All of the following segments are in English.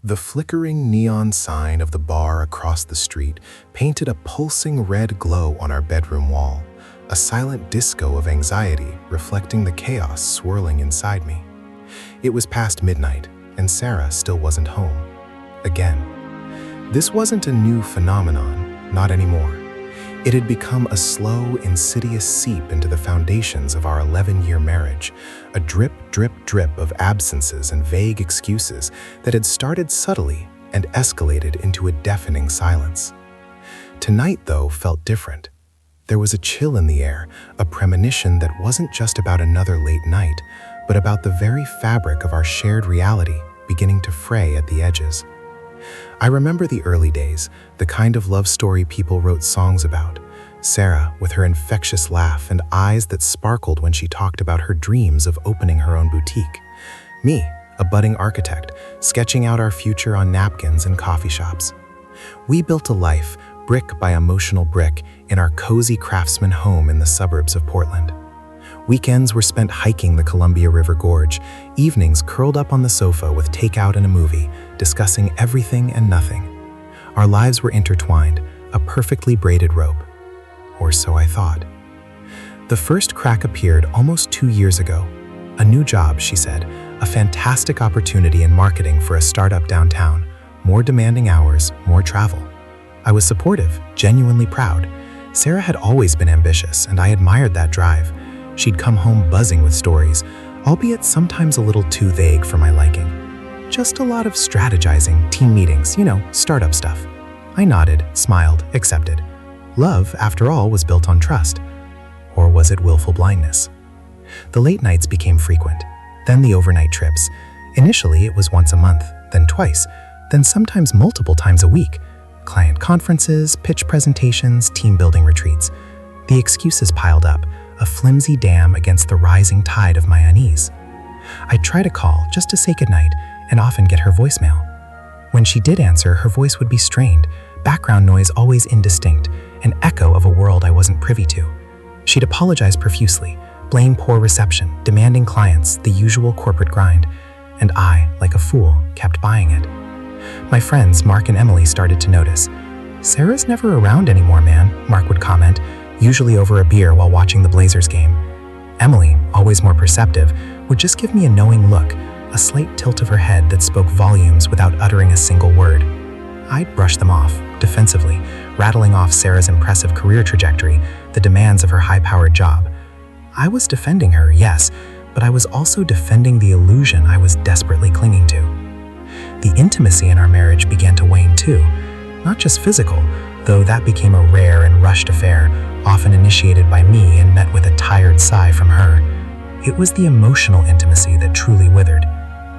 The flickering neon sign of the bar across the street painted a pulsing red glow on our bedroom wall, a silent disco of anxiety reflecting the chaos swirling inside me. It was past midnight, and Sarah still wasn't home. Again. This wasn't a new phenomenon, not anymore. It had become a slow, insidious seep into the foundations of our 11-year marriage, a drip, drip, drip of absences and vague excuses that had started subtly and escalated into a deafening silence. Tonight, though, felt different. There was a chill in the air, a premonition that wasn't just about another late night, but about the very fabric of our shared reality beginning to fray at the edges. I remember the early days, the kind of love story people wrote songs about. Sarah, with her infectious laugh and eyes that sparkled when she talked about her dreams of opening her own boutique. Me, a budding architect, sketching out our future on napkins in coffee shops. We built a life, brick by emotional brick, in our cozy craftsman home in the suburbs of Portland. Weekends were spent hiking the Columbia River Gorge, evenings curled up on the sofa with takeout and a movie, discussing everything and nothing. Our lives were intertwined, a perfectly braided rope. Or so I thought. The first crack appeared almost 2 years ago. A new job, she said, a fantastic opportunity in marketing for a startup downtown, more demanding hours, more travel. I was supportive, genuinely proud. Sarah had always been ambitious, and I admired that drive. She'd come home buzzing with stories, albeit sometimes a little too vague for my liking. Just a lot of strategizing, team meetings, startup stuff. I nodded, smiled, accepted. Love, after all, was built on trust. Or was it willful blindness? The late nights became frequent, then the overnight trips. Initially, it was once a month, then twice, then sometimes multiple times a week. Client conferences, pitch presentations, team-building retreats. The excuses piled up, a flimsy dam against the rising tide of my unease. I'd try to call just to say goodnight and often get her voicemail. When she did answer, her voice would be strained, background noise always indistinct, an echo of a world I wasn't privy to. She'd apologize profusely, blame poor reception, demanding clients, the usual corporate grind, and I, like a fool, kept buying it. My friends, Mark and Emily, started to notice. "Sarah's never around anymore, man," Mark would comment, usually over a beer while watching the Blazers game. Emily, always more perceptive, would just give me a knowing look, a slight tilt of her head that spoke volumes without uttering a single word. I'd brush them off, defensively, rattling off Sarah's impressive career trajectory, the demands of her high-powered job. I was defending her, yes, but I was also defending the illusion I was desperately clinging to. The intimacy in our marriage began to wane too, not just physical, though that became a rare and rushed affair, often initiated by me and met with a tired sigh from her. It was the emotional intimacy that truly withered.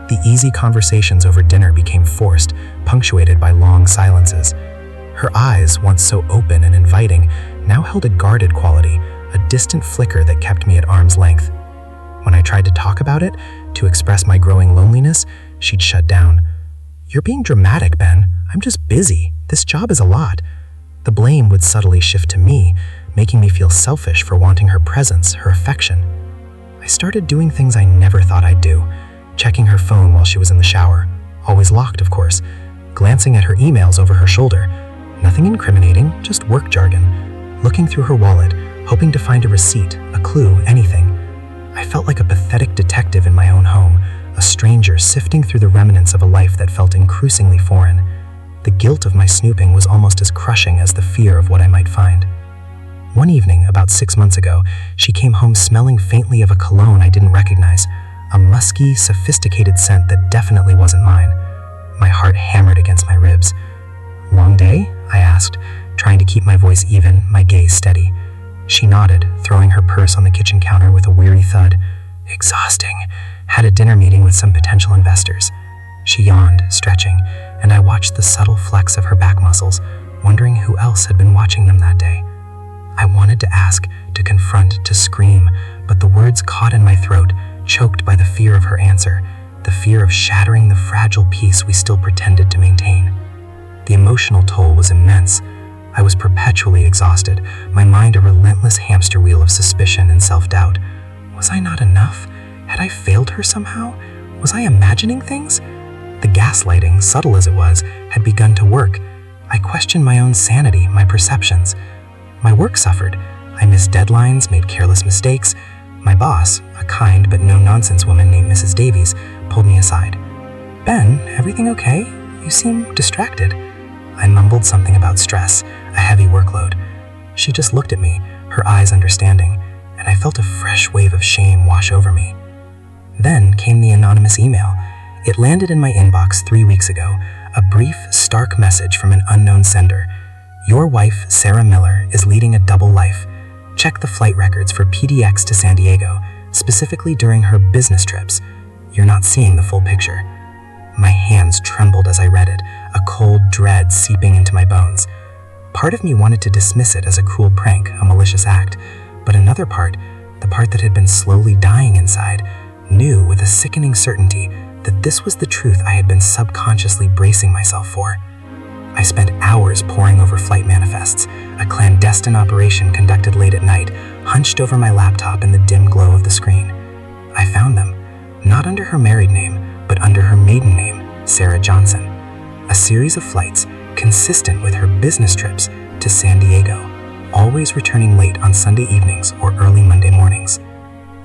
The easy conversations over dinner became forced, punctuated by long silences. Her eyes, once so open and inviting, now held a guarded quality, a distant flicker that kept me at arm's length. When I tried to talk about it, to express my growing loneliness, she'd shut down. "You're being dramatic, Ben. I'm just busy. This job is a lot." The blame would subtly shift to me, making me feel selfish for wanting her presence, her affection. I started doing things I never thought I'd do, checking her phone while she was in the shower, always locked, of course, glancing at her emails over her shoulder. Nothing incriminating, just work jargon. Looking through her wallet, hoping to find a receipt, a clue, anything. I felt like a pathetic detective in my own home, a stranger sifting through the remnants of a life that felt increasingly foreign. The guilt of my snooping was almost as crushing as the fear of what I might find. One evening, about 6 months ago, she came home smelling faintly of a cologne I didn't recognize, a musky, sophisticated scent that definitely wasn't mine. My heart hammered against my ribs. "Long day?" I asked, trying to keep my voice even, my gaze steady. She nodded, throwing her purse on the kitchen counter with a weary thud. "Exhausting. Had a dinner meeting with some potential investors." She yawned, stretching, and I watched the subtle flex of her back muscles, wondering who else had been watching them that day. I wanted to ask, to confront, to scream, but the words caught in my throat, choked by the fear of her answer, the fear of shattering the fragile peace we still pretended to maintain. The emotional toll was immense. I was perpetually exhausted, my mind a relentless hamster wheel of suspicion and self-doubt. Was I not enough? Had I failed her somehow? Was I imagining things? The gaslighting, subtle as it was, had begun to work. I questioned my own sanity, my perceptions. My work suffered. I missed deadlines, made careless mistakes. My boss, a kind but no-nonsense woman named Mrs. Davies, pulled me aside. "Ben, everything okay? You seem distracted." I mumbled something about stress, a heavy workload. She just looked at me, her eyes understanding, and I felt a fresh wave of shame wash over me. Then came the anonymous email. It landed in my inbox 3 weeks ago, a brief, stark message from an unknown sender. "Your wife, Sarah Miller, is leading a double life. Check the flight records for PDX to San Diego, specifically during her business trips. You're not seeing the full picture." My hands trembled as I read it, a cold dread seeping into my bones. Part of me wanted to dismiss it as a cruel prank, a malicious act, but another part, the part that had been slowly dying inside, knew with a sickening certainty that this was the truth I had been subconsciously bracing myself for. I spent hours poring over flight manifests, a clandestine operation conducted late at night, hunched over my laptop in the dim glow of the screen. I found them, not under her married name, but under her maiden name, Sarah Johnson. A series of flights consistent with her business trips to San Diego, always returning late on Sunday evenings or early Monday mornings.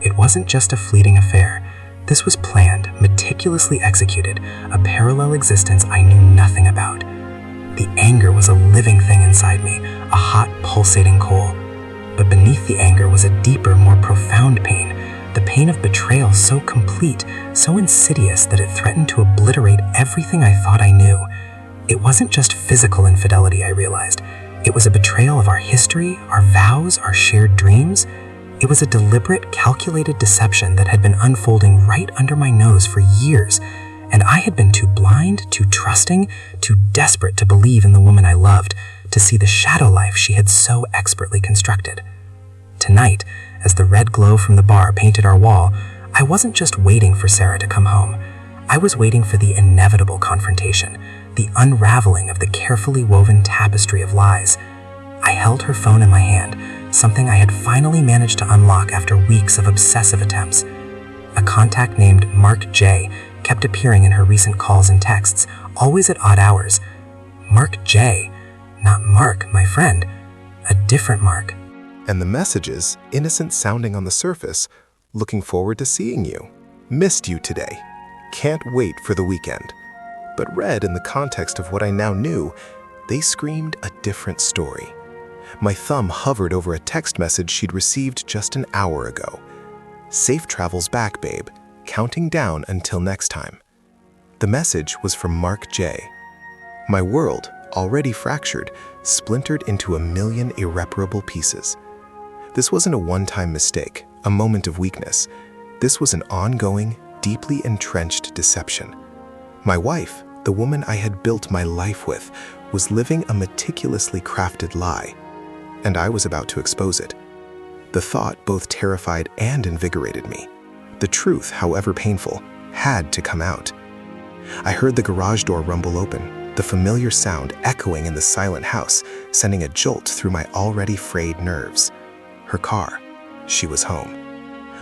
It wasn't just a fleeting affair. This was planned, meticulously executed, a parallel existence I knew nothing about. The anger was a living thing inside me, a hot, pulsating coal. But beneath the anger was a deeper, more profound pain, the pain of betrayal so complete, so insidious that it threatened to obliterate everything I thought I knew. It wasn't just physical infidelity, I realized. It was a betrayal of our history, our vows, our shared dreams. It was a deliberate, calculated deception that had been unfolding right under my nose for years, and I had been too blind, too trusting, too desperate to believe in the woman I loved, to see the shadow life she had so expertly constructed. Tonight, as the red glow from the bar painted our wall, I wasn't just waiting for Sarah to come home. I was waiting for the inevitable confrontation, the unraveling of the carefully woven tapestry of lies. I held her phone in my hand, something I had finally managed to unlock after weeks of obsessive attempts. A contact named Mark J. kept appearing in her recent calls and texts, always at odd hours. Mark J. Not Mark, my friend. A different Mark. And the messages, innocent sounding on the surface, "Looking forward to seeing you. Missed you today. Can't wait for the weekend." But read in the context of what I now knew, they screamed a different story. My thumb hovered over a text message she'd received just an hour ago. "Safe travels back, babe. Counting down until next time." The message was from Mark J. My world, already fractured, splintered into a million irreparable pieces. This wasn't a one-time mistake, a moment of weakness. This was an ongoing, deeply entrenched deception. My wife, the woman I had built my life with, was living a meticulously crafted lie, and I was about to expose it. The thought both terrified and invigorated me. The truth, however painful, had to come out. I heard the garage door rumble open, the familiar sound echoing in the silent house, sending a jolt through my already frayed nerves. Her car. She was home.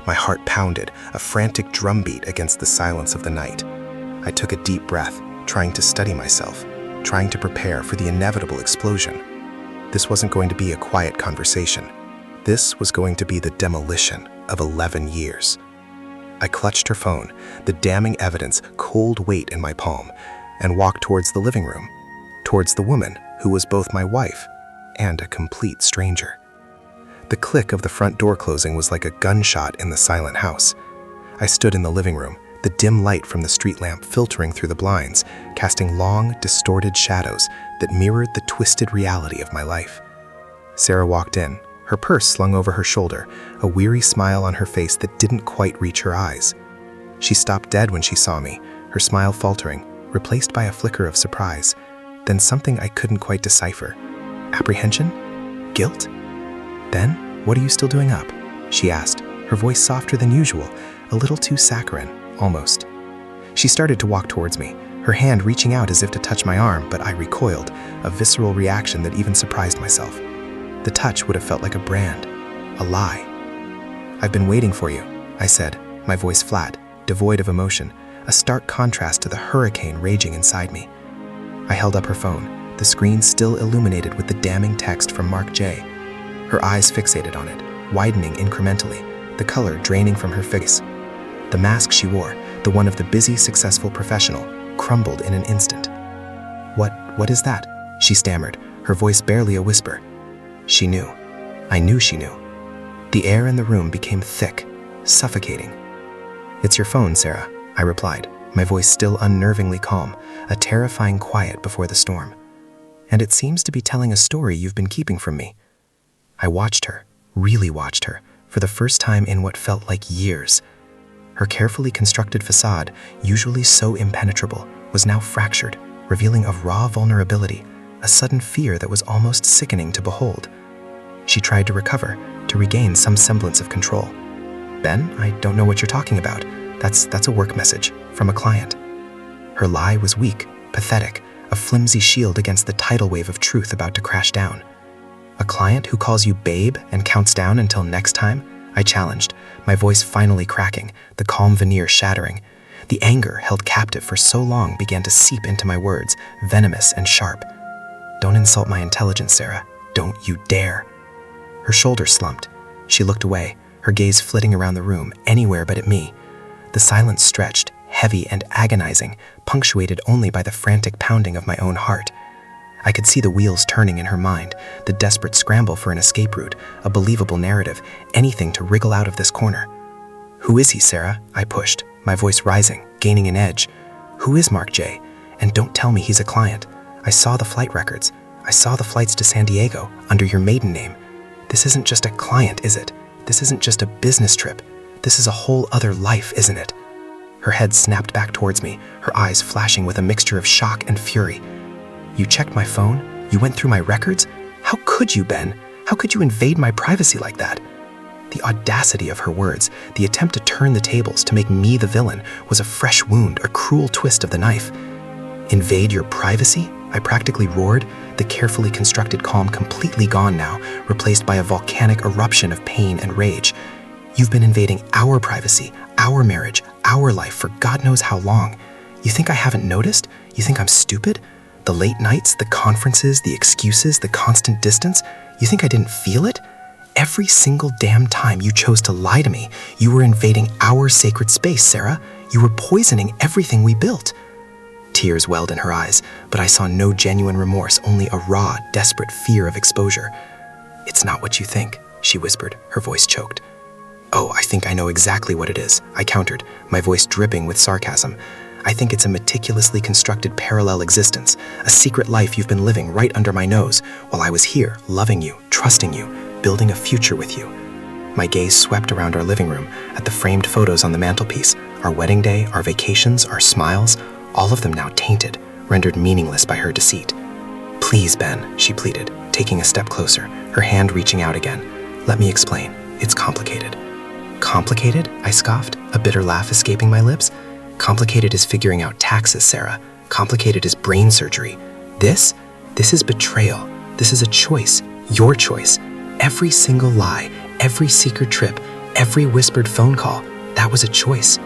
My heart pounded, a frantic drumbeat against the silence of the night. I took a deep breath, trying to steady myself, trying to prepare for the inevitable explosion. This wasn't going to be a quiet conversation. This was going to be the demolition of 11 years. I clutched her phone, the damning evidence cold weight in my palm, and walked towards the living room, towards the woman who was both my wife and a complete stranger. The click of the front door closing was like a gunshot in the silent house. I stood in the living room, the dim light from the street lamp filtering through the blinds, casting long, distorted shadows that mirrored the twisted reality of my life. Sarah walked in, her purse slung over her shoulder, a weary smile on her face that didn't quite reach her eyes. She stopped dead when she saw me, her smile faltering, replaced by a flicker of surprise, then something I couldn't quite decipher. Apprehension? Guilt? "Then, what are you still doing up?" she asked, her voice softer than usual, a little too saccharine, almost. She started to walk towards me, her hand reaching out as if to touch my arm, but I recoiled, a visceral reaction that even surprised myself. The touch would have felt like a brand, a lie. "I've been waiting for you," I said, my voice flat, devoid of emotion, a stark contrast to the hurricane raging inside me. I held up her phone, the screen still illuminated with the damning text from Mark J. Her eyes fixated on it, widening incrementally, the color draining from her face. The mask she wore, the one of the busy, successful professional, crumbled in an instant. What is that?" she stammered, her voice barely a whisper. She knew. I knew she knew. The air in the room became thick, suffocating. "It's your phone, Sarah," I replied, my voice still unnervingly calm, a terrifying quiet before the storm. "And it seems to be telling a story you've been keeping from me." I watched her, really watched her, for the first time in what felt like years. Her carefully constructed facade, usually so impenetrable, was now fractured, revealing a raw vulnerability, a sudden fear that was almost sickening to behold. She tried to recover, to regain some semblance of control. "Ben, I don't know what you're talking about. That's a work message, from a client." Her lie was weak, pathetic, a flimsy shield against the tidal wave of truth about to crash down. "A client who calls you babe and counts down until next time?" I challenged, my voice finally cracking, the calm veneer shattering. The anger held captive for so long began to seep into my words, venomous and sharp. "Don't insult my intelligence, Sarah. Don't you dare." Her shoulders slumped. She looked away, her gaze flitting around the room, anywhere but at me. The silence stretched, heavy and agonizing, punctuated only by the frantic pounding of my own heart. I could see the wheels turning in her mind, the desperate scramble for an escape route, a believable narrative, anything to wriggle out of this corner. "Who is he, Sarah?" I pushed, my voice rising, gaining an edge. "Who is Mark J? And don't tell me he's a client. I saw the flight records. I saw the flights to San Diego, under your maiden name. This isn't just a client, is it? This isn't just a business trip. This is a whole other life, isn't it?" Her head snapped back towards me, her eyes flashing with a mixture of shock and fury. "You checked my phone? You went through my records? How could you, Ben? How could you invade my privacy like that?" The audacity of her words, the attempt to turn the tables, to make me the villain, was a fresh wound, a cruel twist of the knife. "Invade your privacy?" I practically roared, the carefully constructed calm completely gone now, replaced by a volcanic eruption of pain and rage. "You've been invading our privacy, our marriage, our life for God knows how long. You think I haven't noticed? You think I'm stupid? The late nights, the conferences, the excuses, the constant distance, you think I didn't feel it? Every single damn time you chose to lie to me, you were invading our sacred space, Sarah. You were poisoning everything we built." Tears welled in her eyes, but I saw no genuine remorse, only a raw, desperate fear of exposure. "It's not what you think," she whispered, her voice choked. "Oh, I think I know exactly what it is," I countered, my voice dripping with sarcasm. "I think it's a meticulously constructed parallel existence, a secret life you've been living right under my nose, while I was here, loving you, trusting you, building a future with you." My gaze swept around our living room, at the framed photos on the mantelpiece, our wedding day, our vacations, our smiles, all of them now tainted, rendered meaningless by her deceit. "Please, Ben," she pleaded, taking a step closer, her hand reaching out again. "Let me explain. It's complicated." "Complicated?" I scoffed, a bitter laugh escaping my lips. "Complicated is figuring out taxes, Sarah. Complicated is brain surgery. This is betrayal. This is a choice, your choice. Every single lie, every secret trip, every whispered phone call, that was a choice."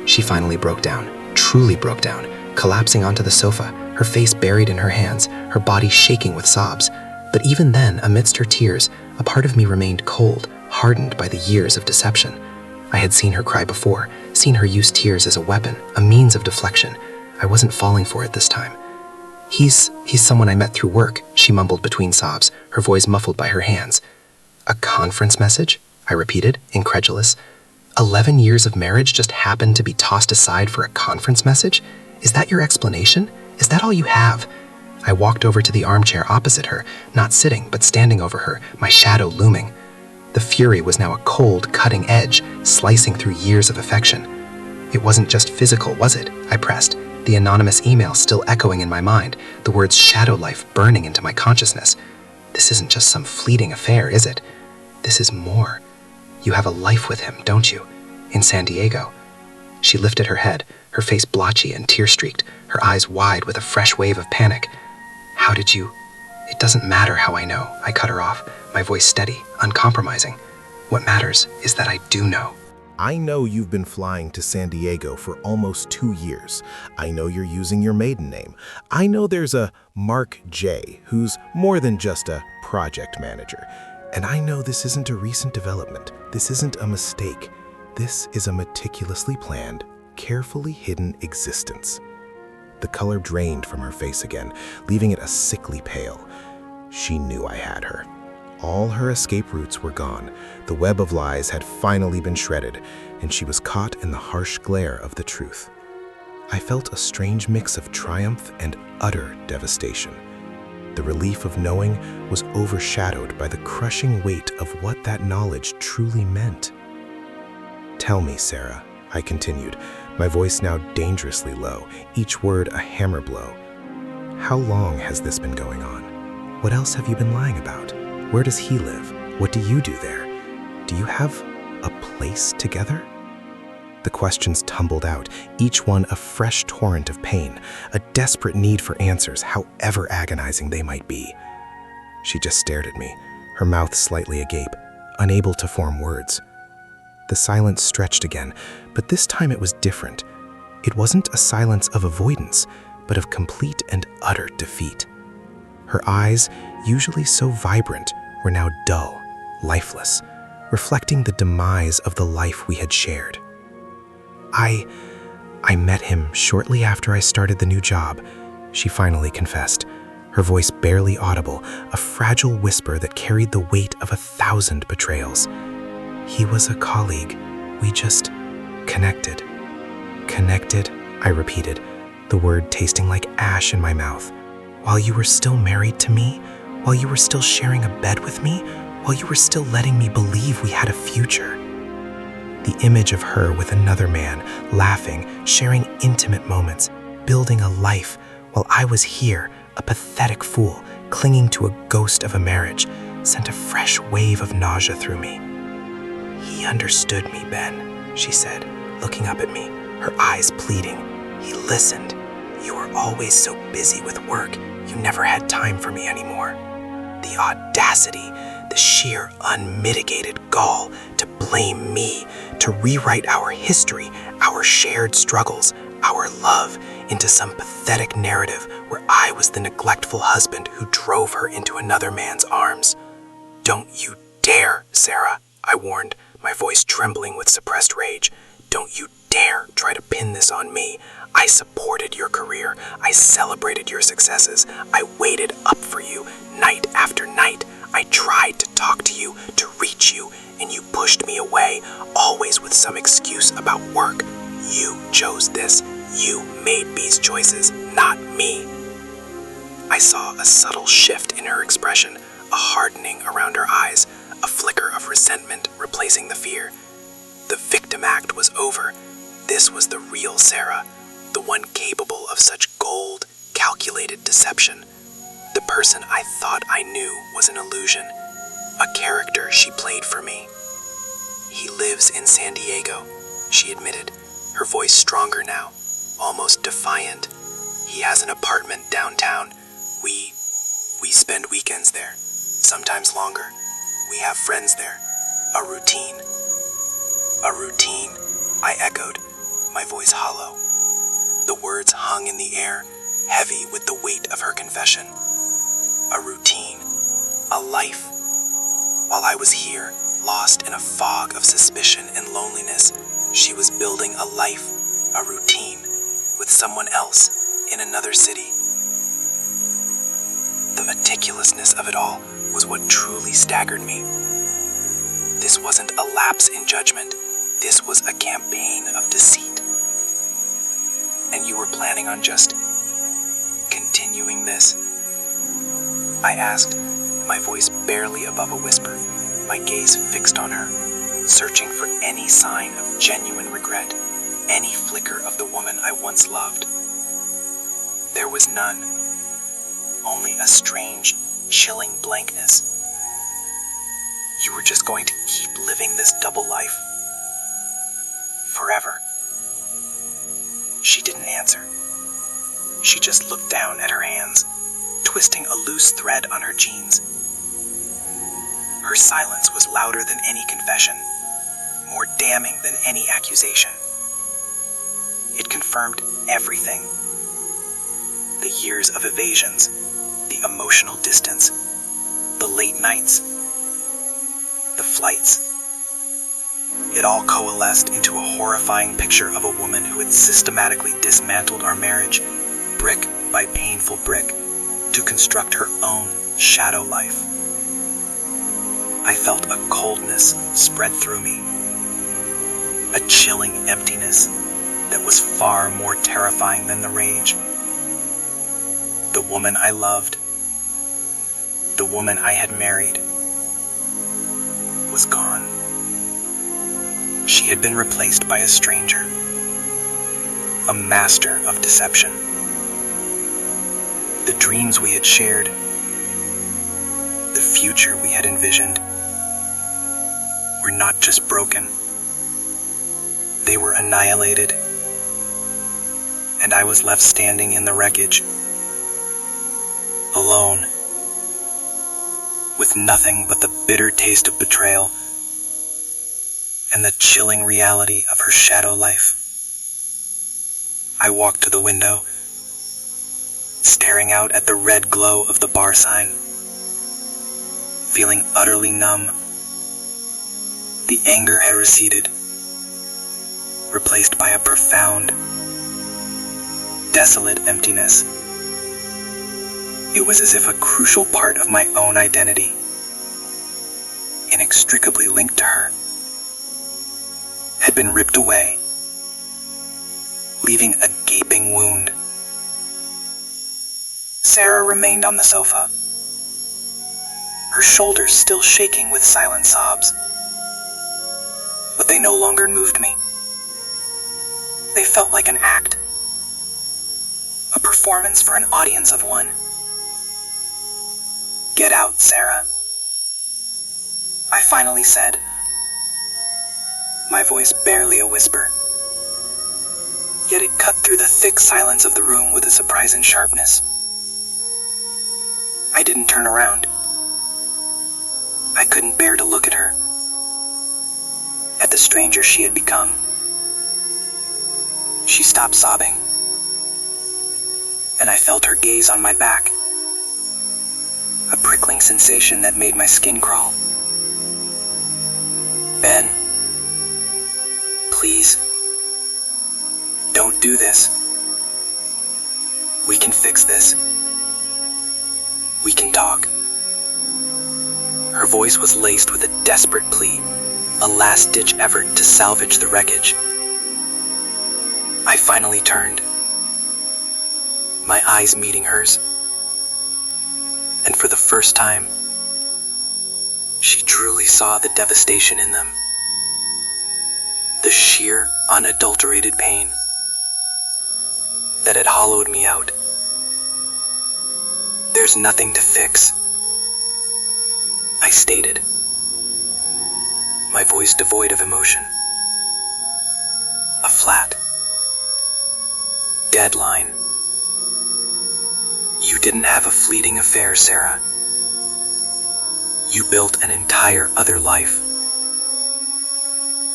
She finally broke down, truly broke down, collapsing onto the sofa, her face buried in her hands, her body shaking with sobs. But even then, amidst her tears, a part of me remained cold, hardened by the years of deception. I had seen her cry before, seen her use tears as a weapon, a means of deflection. I wasn't falling for it this time. He's someone I met through work," she mumbled between sobs, her voice muffled by her hands. "A conference message?" I repeated, incredulous. 11 years of marriage just happened to be tossed aside for a conference message? Is that your explanation? Is that all you have? I walked over to the armchair opposite her, not sitting, but standing over her, my shadow looming. The fury was now a cold, cutting edge, slicing through years of affection. "It wasn't just physical, was it?" I pressed, the anonymous email still echoing in my mind, the words shadow life burning into my consciousness. "This isn't just some fleeting affair, is it? This is more. You have a life with him, don't you? In San Diego." She lifted her head, her face blotchy and tear-streaked, her eyes wide with a fresh wave of panic. "How did you—" "It doesn't matter how I know," I cut her off, my voice steady, uncompromising. "What matters is that I do know." I know you've been flying to San Diego for almost 2 years. I know you're using your maiden name. I know there's a Mark J, who's more than just a project manager. And I know this isn't a recent development. This isn't a mistake. This is a meticulously planned, carefully hidden existence. The color drained from her face again, leaving it a sickly pale. She knew I had her. All her escape routes were gone. The web of lies had finally been shredded, and she was caught in the harsh glare of the truth. I felt a strange mix of triumph and utter devastation. The relief of knowing was overshadowed by the crushing weight of what that knowledge truly meant. "Tell me, Sarah," I continued, my voice now dangerously low, each word a hammer blow. "How long has this been going on? What else have you been lying about? Where does he live? What do you do there? Do you have a place together?" The questions tumbled out, each one a fresh torrent of pain, a desperate need for answers, however agonizing they might be. She just stared at me, her mouth slightly agape, unable to form words. The silence stretched again, but this time it was different. It wasn't a silence of avoidance, but of complete and utter defeat. Her eyes, usually so vibrant, were now dull, lifeless, reflecting the demise of the life we had shared. I met him shortly after I started the new job," she finally confessed, her voice barely audible, a fragile whisper that carried the weight of 1,000 betrayals. "He was a colleague. We just connected." "Connected?" I repeated, the word tasting like ash in my mouth. "While you were still married to me? While you were still sharing a bed with me? While you were still letting me believe we had a future?" The image of her with another man, laughing, sharing intimate moments, building a life, while I was here, a pathetic fool, clinging to a ghost of a marriage, sent a fresh wave of nausea through me. "He understood me, Ben," she said, looking up at me, her eyes pleading. "He listened. You were always so busy with work, you never had time for me anymore." The audacity, the sheer unmitigated gall to blame me, to rewrite our history, our shared struggles, our love into some pathetic narrative where I was the neglectful husband who drove her into another man's arms. "Don't you dare, Sarah," I warned, my voice trembling with suppressed rage. "Don't you dare try to pin this on me. I supported your career. I celebrated your successes. I waited up for you night after night. I tried to talk to you, to reach you, and you pushed me away, always with some excuse about work. You chose this. You made these choices, not me." I saw a subtle shift in her expression, a hardening around her eyes, a flicker of resentment replacing the fear. The victim act was over. This was the real Sarah, the one capable of such cold, calculated deception. The person I thought I knew was an illusion, a character she played for me. "He lives in San Diego," she admitted, her voice stronger now, almost defiant. "He has an apartment downtown. We spend weekends there, sometimes longer. We have friends there. A routine." "A routine," I echoed, my voice hollow. The words hung in the air, heavy with the weight of her confession. A routine, a life. While I was here, lost in a fog of suspicion and loneliness, she was building a life, a routine, with someone else in another city. The meticulousness of it all was what truly staggered me. This wasn't a lapse in judgment. This was a campaign of deceit. "And you were planning on just continuing this?" I asked, my voice barely above a whisper, my gaze fixed on her, searching for any sign of genuine regret, any flicker of the woman I once loved. There was none, only a strange, chilling blankness. "You were just going to keep living this double life? Forever?" She didn't answer. She just looked down at her hands, twisting a loose thread on her jeans. Her silence was louder than any confession. more damning than any accusation. It confirmed everything. The years of evasions, the emotional distance, the late nights, the flights. It all coalesced into a horrifying picture of a woman who had systematically dismantled our marriage, brick by painful brick, to construct her own shadow life. I felt a coldness spread through me, a chilling emptiness that was far more terrifying than the rage. The woman I loved, the woman I had married, was gone. She had been replaced by a stranger, a master of deception. The dreams we had shared, the future we had envisioned, were not just broken. They were annihilated, and I was left standing in the wreckage, alone, with nothing but the bitter taste of betrayal and the chilling reality of her shadow life. I walked to the window, staring out at the red glow of the bar sign, feeling utterly numb. The anger had receded, replaced by a profound, desolate emptiness. It was as if a crucial part of my own identity, inextricably linked to her, had been ripped away, leaving a gaping wound. Sarah remained on the sofa, her shoulders still shaking with silent sobs. But they no longer moved me. They felt like an act, a performance for an audience of one. "Get out, Sarah," I finally said, my voice barely a whisper. Yet it cut through the thick silence of the room with a surprising sharpness. I didn't turn around. I couldn't bear to look at her, at the stranger she had become. She stopped sobbing, and I felt her gaze on my back, a prickling sensation that made my skin crawl. "Ben, please, don't do this. We can fix this. We can talk." Her voice was laced with a desperate plea, a last-ditch effort to salvage the wreckage. I finally turned, my eyes meeting hers, and for the first time, she truly saw the devastation in them, the sheer, unadulterated pain that had hollowed me out. "There's nothing to fix," I stated, my voice devoid of emotion. A flat, dead line. "You didn't have a fleeting affair, Sarah. You built an entire other life.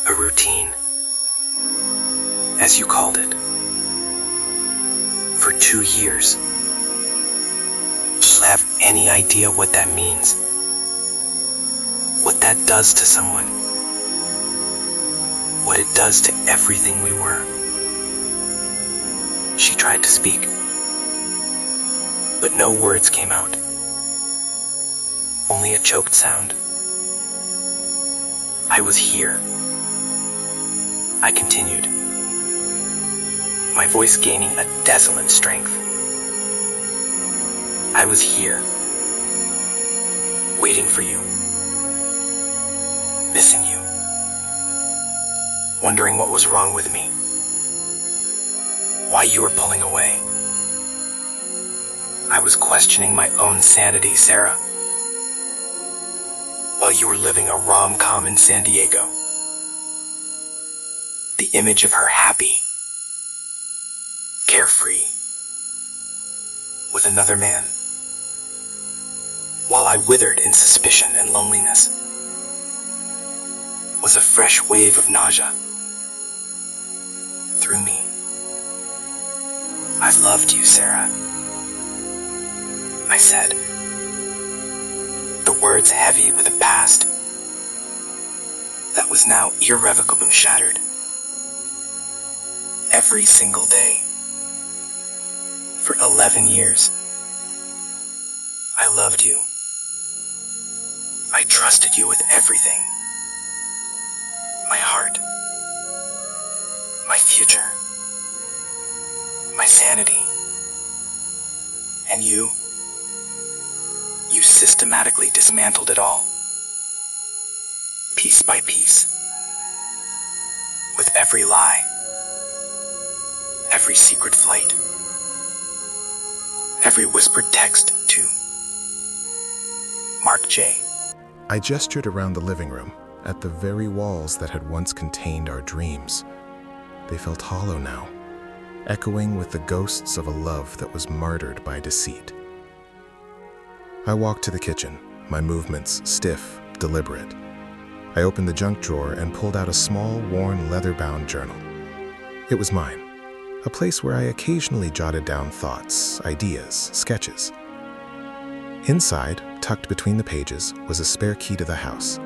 A routine, as you called it, for 2 years. Do you have any idea what that means? What that does to someone? What it does to everything we were?" She tried to speak, but no words came out. Only a choked sound. "I was here," I continued, my voice gaining a desolate strength. "I was here, waiting for you, missing you, wondering what was wrong with me, why you were pulling away. I was questioning my own sanity, Sarah, while you were living a rom-com in San Diego. The image of her happy, carefree, with another man, while I withered in suspicion and loneliness. was a fresh wave of nausea through me. "I've loved you, Sarah," I said, the words heavy with a past that was now irrevocably shattered. "Every single day. For 11 years. I loved you. I trusted you with everything. My heart. My future. My sanity. And you systematically dismantled it all. Piece by piece. With every lie. Every secret flight. Every whispered text to Mark J." I gestured around the living room, at the very walls that had once contained our dreams. They felt hollow now, echoing with the ghosts of a love that was martyred by deceit. I walked to the kitchen, my movements stiff, deliberate. I opened the junk drawer and pulled out a small, worn, leather-bound journal. It was mine, a place where I occasionally jotted down thoughts, ideas, sketches. Inside, tucked between the pages, was a spare key to the house.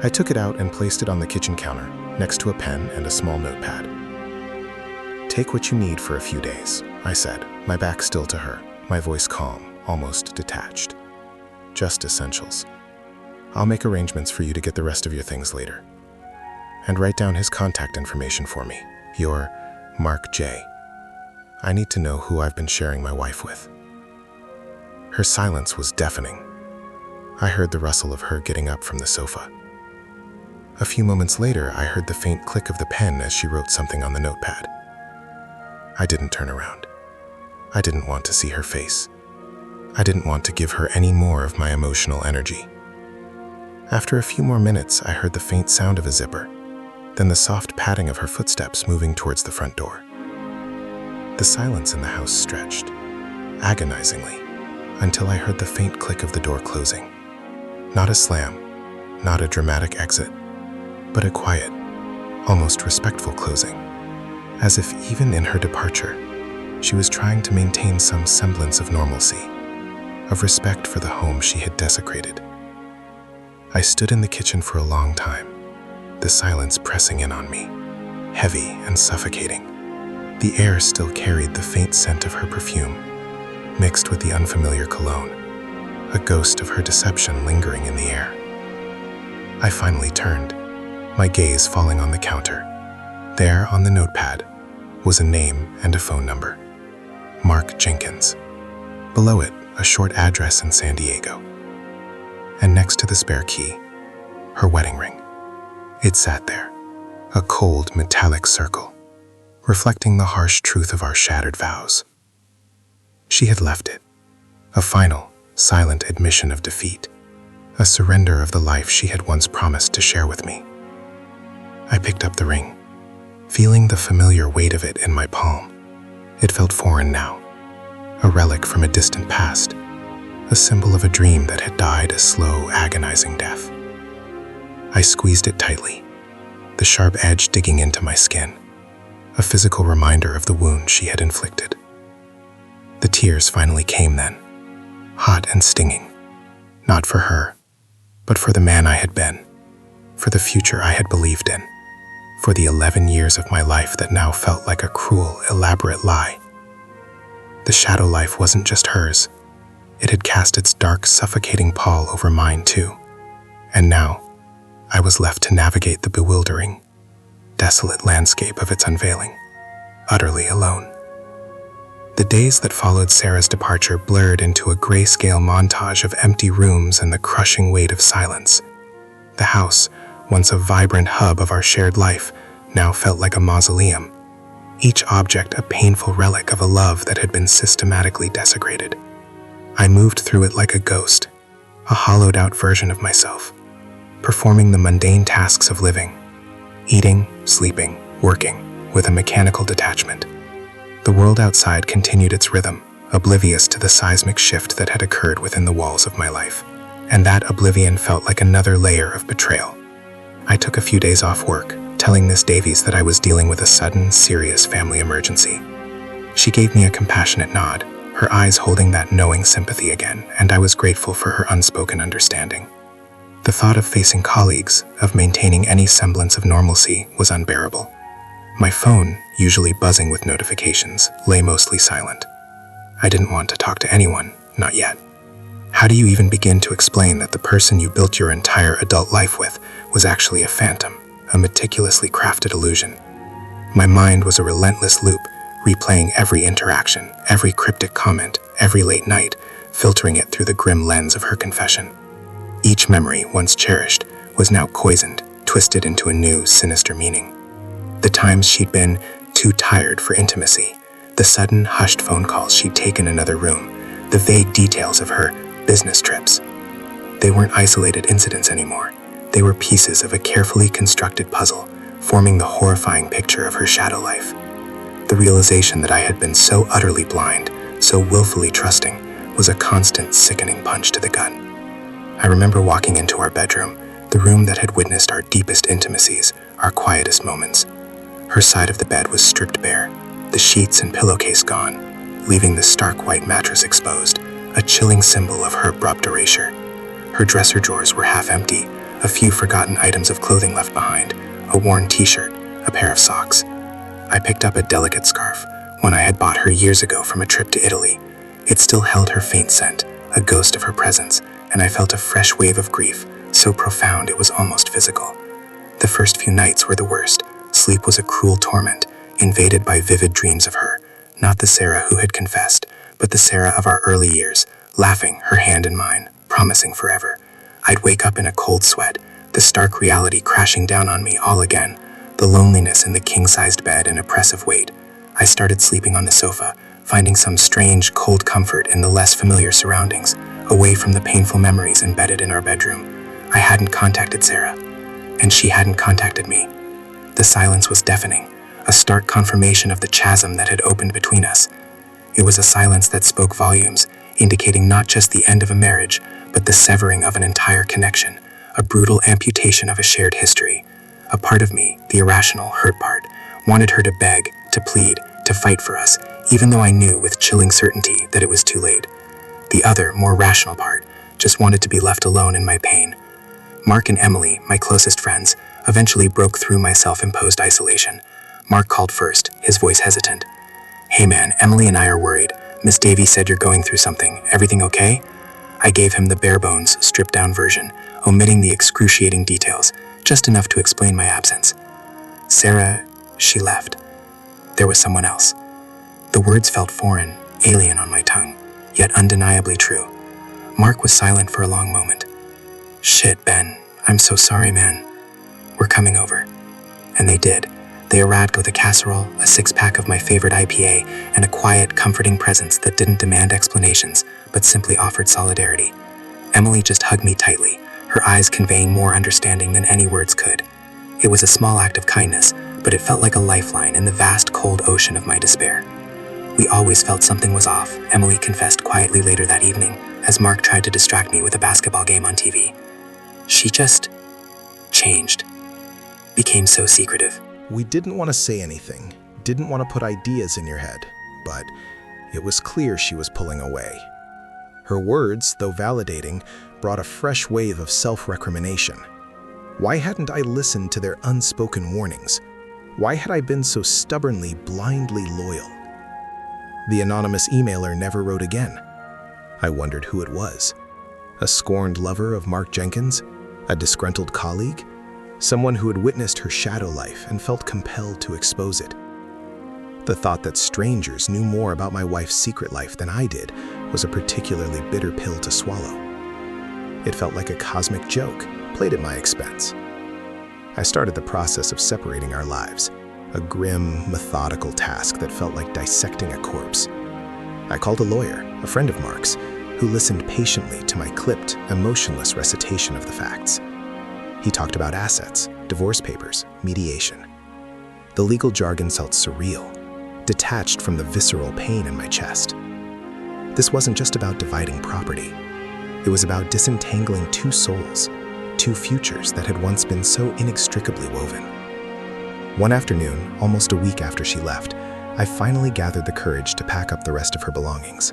I took it out and placed it on the kitchen counter, next to a pen and a small notepad. "Take what you need for a few days," I said, my back still to her, my voice calm, almost detached. "Just essentials. I'll make arrangements for you to get the rest of your things later. And write down his contact information for me. Your Mark J. I need to know who I've been sharing my wife with." Her silence was deafening. I heard the rustle of her getting up from the sofa. A few moments later, I heard the faint click of the pen as she wrote something on the notepad. I didn't turn around. I didn't want to see her face. I didn't want to give her any more of my emotional energy. After a few more minutes, I heard the faint sound of a zipper, then the soft padding of her footsteps moving towards the front door. The silence in the house stretched, agonizingly, until I heard the faint click of the door closing. Not a slam, not a dramatic exit, but a quiet, almost respectful closing, as if even in her departure, she was trying to maintain some semblance of normalcy, of respect for the home she had desecrated. I stood in the kitchen for a long time, the silence pressing in on me, heavy and suffocating. The air still carried the faint scent of her perfume, mixed with the unfamiliar cologne, a ghost of her deception lingering in the air. I finally turned, my gaze falling on the counter. There, on the notepad, was a name and a phone number. Mark Jenkins. Below it, a short address in San Diego. And next to the spare key, her wedding ring. It sat there, a cold, metallic circle, reflecting the harsh truth of our shattered vows. She had left it, a final, silent admission of defeat, a surrender of the life she had once promised to share with me. I picked up the ring, feeling the familiar weight of it in my palm. It felt foreign now, a relic from a distant past, a symbol of a dream that had died a slow, agonizing death. I squeezed it tightly, the sharp edge digging into my skin, a physical reminder of the wound she had inflicted. The tears finally came then, hot and stinging, not for her, but for the man I had been, for the future I had believed in, for the 11 years of my life that now felt like a cruel, elaborate lie. The shadow life wasn't just hers. It had cast its dark, suffocating pall over mine too. And now, I was left to navigate the bewildering, desolate landscape of its unveiling, utterly alone. The days that followed Sarah's departure blurred into a grayscale montage of empty rooms and the crushing weight of silence. The house, once a vibrant hub of our shared life, now felt like a mausoleum, each object a painful relic of a love that had been systematically desecrated. I moved through it like a ghost, a hollowed-out version of myself, performing the mundane tasks of living, eating, sleeping, working, with a mechanical detachment. The world outside continued its rhythm, oblivious to the seismic shift that had occurred within the walls of my life, and that oblivion felt like another layer of betrayal. I took a few days off work, telling Miss Davies that I was dealing with a sudden, serious family emergency. She gave me a compassionate nod, her eyes holding that knowing sympathy again, and I was grateful for her unspoken understanding. The thought of facing colleagues, of maintaining any semblance of normalcy, was unbearable. My phone, usually buzzing with notifications, lay mostly silent. I didn't want to talk to anyone, not yet. How do you even begin to explain that the person you built your entire adult life with was actually a phantom, a meticulously crafted illusion? My mind was a relentless loop, replaying every interaction, every cryptic comment, every late night, filtering it through the grim lens of her confession. Each memory, once cherished, was now poisoned, twisted into a new, sinister meaning. The times she'd been too tired for intimacy, the sudden, hushed phone calls she'd taken in another room, the vague details of her business trips. They weren't isolated incidents anymore. They were pieces of a carefully constructed puzzle, forming the horrifying picture of her shadow life. The realization that I had been so utterly blind, so willfully trusting, was a constant, sickening punch to the gut. I remember walking into our bedroom, the room that had witnessed our deepest intimacies, our quietest moments. Her side of the bed was stripped bare, the sheets and pillowcase gone, leaving the stark white mattress exposed, a chilling symbol of her abrupt erasure. Her dresser drawers were half empty, a few forgotten items of clothing left behind, a worn t-shirt, a pair of socks. I picked up a delicate scarf, one I had bought her years ago from a trip to Italy. It still held her faint scent, a ghost of her presence, and I felt a fresh wave of grief, so profound it was almost physical. The first few nights were the worst. Sleep was a cruel torment, invaded by vivid dreams of her, not the Sarah who had confessed, but the Sarah of our early years, laughing, her hand in mine, promising forever. I'd wake up in a cold sweat, the stark reality crashing down on me all again, the loneliness in the king-sized bed an oppressive weight. I started sleeping on the sofa, finding some strange, cold comfort in the less familiar surroundings, away from the painful memories embedded in our bedroom. I hadn't contacted Sarah, and she hadn't contacted me. The silence was deafening, a stark confirmation of the chasm that had opened between us. It was a silence that spoke volumes, indicating not just the end of a marriage, but the severing of an entire connection, a brutal amputation of a shared history. A part of me, the irrational, hurt part, wanted her to beg, to plead, to fight for us, even though I knew with chilling certainty that it was too late. The other, more rational part, just wanted to be left alone in my pain. Mark and Emily, my closest friends, eventually broke through my self-imposed isolation. Mark called first, his voice hesitant. "Hey man, Emily and I are worried. Miss Davies said you're going through something. Everything okay?" I gave him the bare-bones, stripped-down version, omitting the excruciating details, just enough to explain my absence. Sarah, she left. There was someone else. The words felt foreign, alien on my tongue, yet undeniably true. Mark was silent for a long moment. "Shit, Ben, I'm so sorry, man. We're coming over." And they did. They arrived with a casserole, a six-pack of my favorite IPA, and a quiet, comforting presence that didn't demand explanations, but simply offered solidarity. Emily just hugged me tightly, her eyes conveying more understanding than any words could. It was a small act of kindness, but it felt like a lifeline in the vast, cold ocean of my despair. "We always felt something was off," Emily confessed quietly later that evening, as Mark tried to distract me with a basketball game on TV. "She just changed. Became so secretive." We didn't want to say anything, didn't want to put ideas in your head, but it was clear she was pulling away. Her words, though validating, brought a fresh wave of self-recrimination. Why hadn't I listened to their unspoken warnings? Why had I been so stubbornly, blindly loyal? The anonymous emailer never wrote again. I wondered who it was. A scorned lover of Mark Jenkins? A disgruntled colleague? Someone who had witnessed her shadow life and felt compelled to expose it. The thought that strangers knew more about my wife's secret life than I did was a particularly bitter pill to swallow. It felt like a cosmic joke, played at my expense. I started the process of separating our lives, a grim, methodical task that felt like dissecting a corpse. I called a lawyer, a friend of Mark's, who listened patiently to my clipped, emotionless recitation of the facts. He talked about assets, divorce papers, mediation. The legal jargon felt surreal, detached from the visceral pain in my chest. This wasn't just about dividing property. It was about disentangling two souls, two futures that had once been so inextricably woven. One afternoon, almost a week after she left, I finally gathered the courage to pack up the rest of her belongings.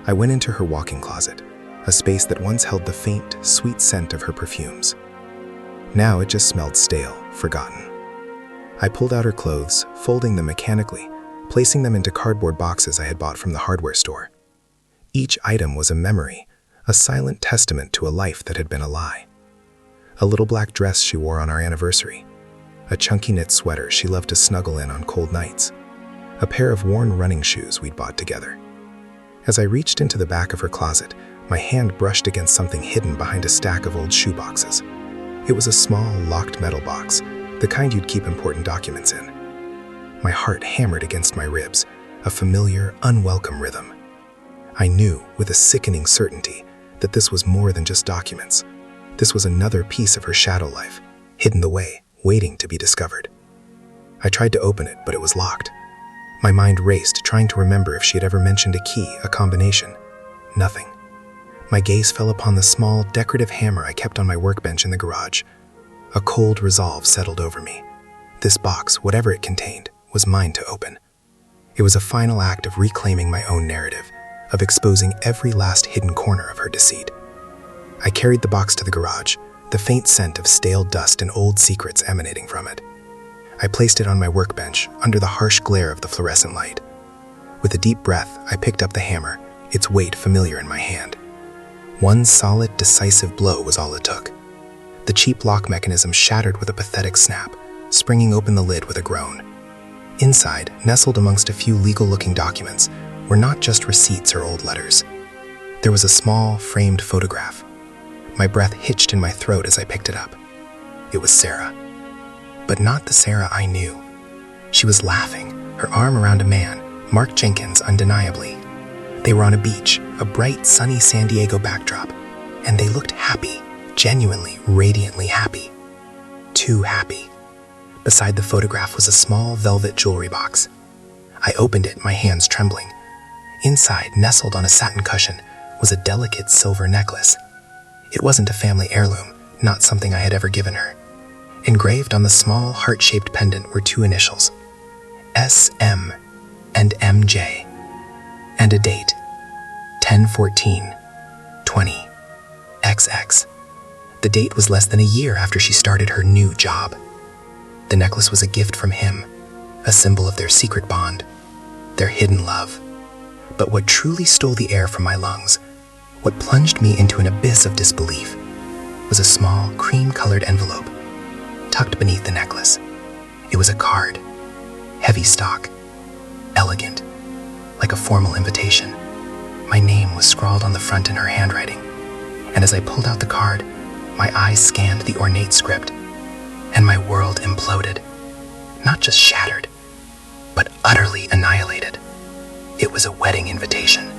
I went into her walk-in closet, a space that once held the faint, sweet scent of her perfumes. Now it just smelled stale, forgotten. I pulled out her clothes, folding them mechanically, placing them into cardboard boxes I had bought from the hardware store. Each item was a memory, a silent testament to a life that had been a lie. A little black dress she wore on our anniversary, a chunky knit sweater she loved to snuggle in on cold nights, a pair of worn running shoes we'd bought together. As I reached into the back of her closet, my hand brushed against something hidden behind a stack of old shoe boxes. It was a small, locked metal box, the kind you'd keep important documents in. My heart hammered against my ribs, a familiar, unwelcome rhythm. I knew, with a sickening certainty, that this was more than just documents. This was another piece of her shadow life, hidden away, waiting to be discovered. I tried to open it, but it was locked. My mind raced, trying to remember if she had ever mentioned a key, a combination. Nothing. My gaze fell upon the small, decorative hammer I kept on my workbench in the garage. A cold resolve settled over me. This box, whatever it contained, was mine to open. It was a final act of reclaiming my own narrative, of exposing every last hidden corner of her deceit. I carried the box to the garage, the faint scent of stale dust and old secrets emanating from it. I placed it on my workbench, under the harsh glare of the fluorescent light. With a deep breath, I picked up the hammer, its weight familiar in my hand. One solid, decisive blow was all it took. The cheap lock mechanism shattered with a pathetic snap, springing open the lid with a groan. Inside, nestled amongst a few legal-looking documents, were not just receipts or old letters. There was a small, framed photograph. My breath hitched in my throat as I picked it up. It was Sarah. But not the Sarah I knew. She was laughing, her arm around a man, Mark Jenkins undeniably. They were on a beach, a bright, sunny San Diego backdrop, and they looked happy, genuinely, radiantly happy. Too happy. Beside the photograph was a small velvet jewelry box. I opened it, my hands trembling. Inside, nestled on a satin cushion, was a delicate silver necklace. It wasn't a family heirloom, not something I had ever given her. Engraved on the small, heart-shaped pendant were two initials, SM and MJ, and a date, 10/14/20 XX. The date was less than a year after she started her new job. The necklace was a gift from him, a symbol of their secret bond, their hidden love. But what truly stole the air from my lungs, what plunged me into an abyss of disbelief, was a small, cream-colored envelope tucked beneath the necklace. It was a card, heavy stock, elegant, like a formal invitation. My name was scrawled on the front in her handwriting, and as I pulled out the card, my eyes scanned the ornate script, and my world imploded. Not just shattered, but utterly annihilated. It was a wedding invitation.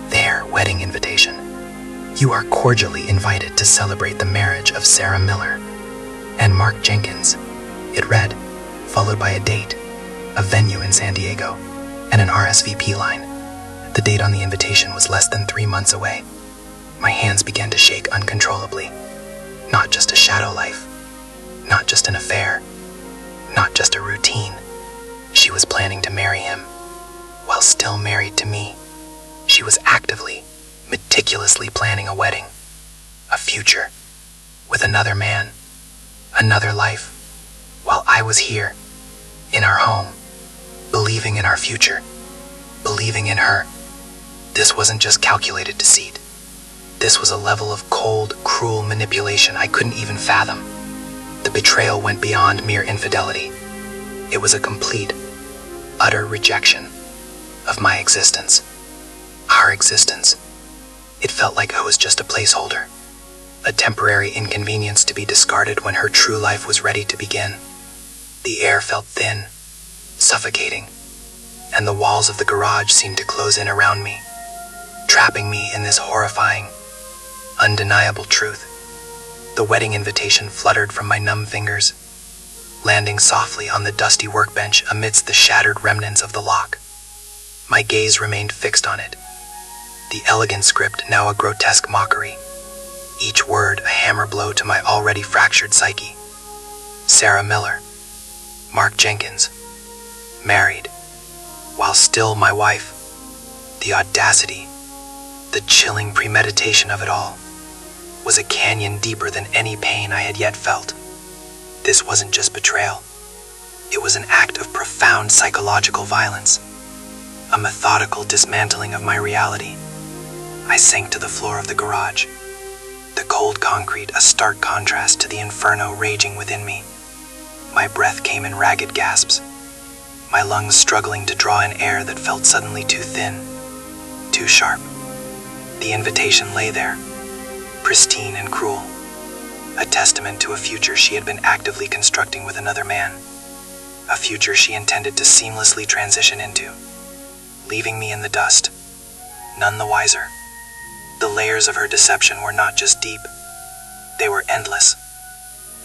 Their wedding invitation. You are cordially invited to celebrate the marriage of Sarah Miller and Mark Jenkins. It read, followed by a date, a venue in San Diego, and an RSVP line. The date on the invitation was less than 3 months away. My hands began to shake uncontrollably. Not just a shadow life, not just an affair, not just a routine. She was planning to marry him, while still married to me. She was actively, meticulously planning a wedding, a future, with another man, another life, while I was here, in our home, believing in our future, believing in her. This wasn't just calculated deceit. This was a level of cold, cruel manipulation I couldn't even fathom. The betrayal went beyond mere infidelity. It was a complete, utter rejection of my existence, our existence. It felt like I was just a placeholder, a temporary inconvenience to be discarded when her true life was ready to begin. The air felt thin, suffocating, and the walls of the garage seemed to close in around me, trapping me in this horrifying, undeniable truth. The wedding invitation fluttered from my numb fingers, landing softly on the dusty workbench amidst the shattered remnants of the lock. My gaze remained fixed on it, the elegant script now a grotesque mockery, each word a hammer blow to my already fractured psyche. Sarah Miller, Mark Jenkins, married, while still my wife. The audacity, the chilling premeditation of it all, was a canyon deeper than any pain I had yet felt. This wasn't just betrayal. It was an act of profound psychological violence, a methodical dismantling of my reality. I sank to the floor of the garage, the cold concrete a stark contrast to the inferno raging within me. My breath came in ragged gasps, my lungs struggling to draw in air that felt suddenly too thin, too sharp. The invitation lay there, pristine and cruel, a testament to a future she had been actively constructing with another man, a future she intended to seamlessly transition into, leaving me in the dust, none the wiser. The layers of her deception were not just deep, they were endless,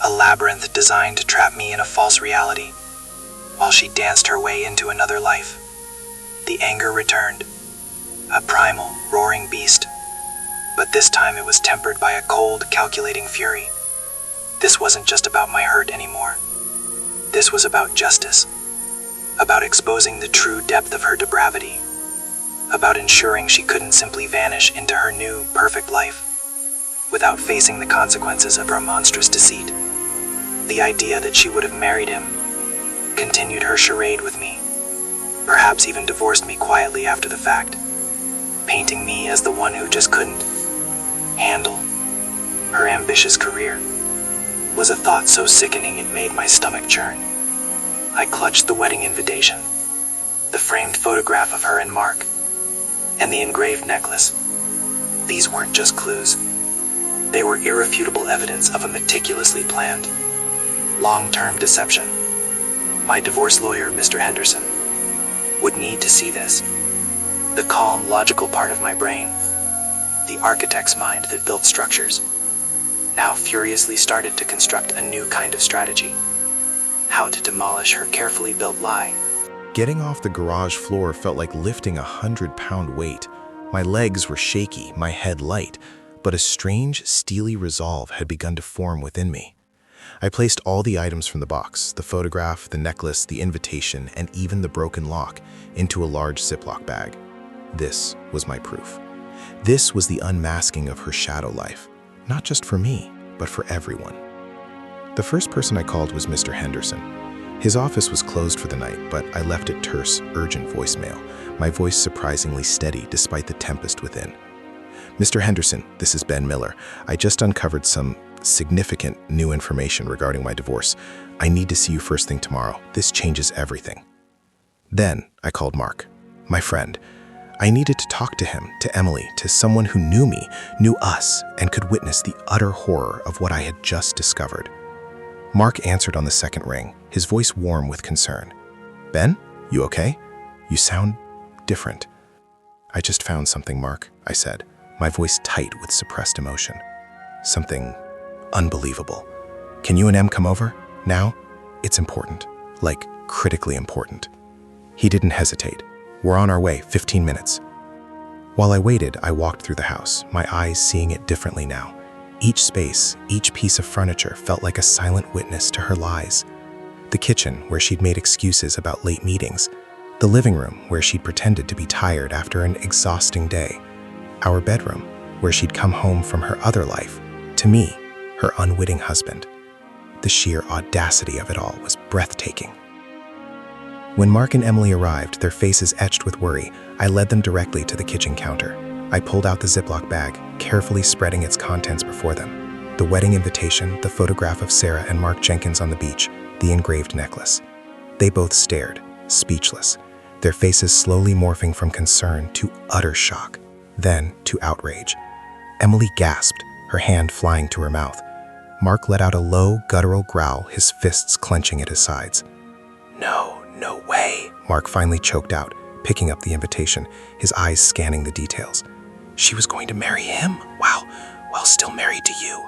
a labyrinth designed to trap me in a false reality, while she danced her way into another life. The anger returned, a primal, roaring beast, but this time it was tempered by a cold, calculating fury. This wasn't just about my hurt anymore. This was about justice, about exposing the true depth of her depravity, about ensuring she couldn't simply vanish into her new, perfect life without facing the consequences of her monstrous deceit. The idea that she would have married him, continued her charade with me, perhaps even divorced me quietly after the fact, painting me as the one who just couldn't handle her ambitious career, was a thought so sickening it made my stomach churn. I clutched the wedding invitation, the framed photograph of her and Mark, and the engraved necklace. These weren't just clues. They were irrefutable evidence of a meticulously planned, long-term deception. My divorce lawyer, Mr. Henderson, would need to see this. The calm, logical part of my brain, the architect's mind that built structures, now furiously started to construct a new kind of strategy. How to demolish her carefully built lie. Getting off the garage floor felt like lifting a 100-pound weight. My legs were shaky, my head light, but a strange, steely resolve had begun to form within me. I placed all the items from the box, the photograph, the necklace, the invitation, and even the broken lock, into a large Ziploc bag. This was my proof. This was the unmasking of her shadow life, not just for me, but for everyone. The first person I called was Mr. Henderson. His office was closed for the night, but I left it terse, urgent voicemail, my voice surprisingly steady despite the tempest within. Mr. Henderson, this is Ben Miller. I just uncovered some significant new information regarding my divorce. I need to see you first thing tomorrow. This changes everything. Then I called Mark, my friend. I needed to talk to him, to Emily, to someone who knew me, knew us, and could witness the utter horror of what I had just discovered. Mark answered on the second ring, his voice warm with concern. Ben, you okay? You sound different. I just found something, Mark, I said, my voice tight with suppressed emotion. Something unbelievable. Can you and Em come over? Now? It's important. Like, critically important. He didn't hesitate. We're on our way, 15 minutes. While I waited, I walked through the house, my eyes seeing it differently now. Each space, each piece of furniture felt like a silent witness to her lies. The kitchen, where she'd made excuses about late meetings. The living room, where she'd pretended to be tired after an exhausting day. Our bedroom, where she'd come home from her other life, to me, her unwitting husband. The sheer audacity of it all was breathtaking. When Mark and Emily arrived, their faces etched with worry, I led them directly to the kitchen counter. I pulled out the Ziploc bag, carefully spreading its contents before them. The wedding invitation, the photograph of Sarah and Mark Jenkins on the beach, the engraved necklace. They both stared, speechless, their faces slowly morphing from concern to utter shock, then to outrage. Emily gasped, her hand flying to her mouth. Mark let out a low, guttural growl, his fists clenching at his sides. No way, Mark finally choked out, picking up the invitation, his eyes scanning the details. She was going to marry him? Wow, while still married to you.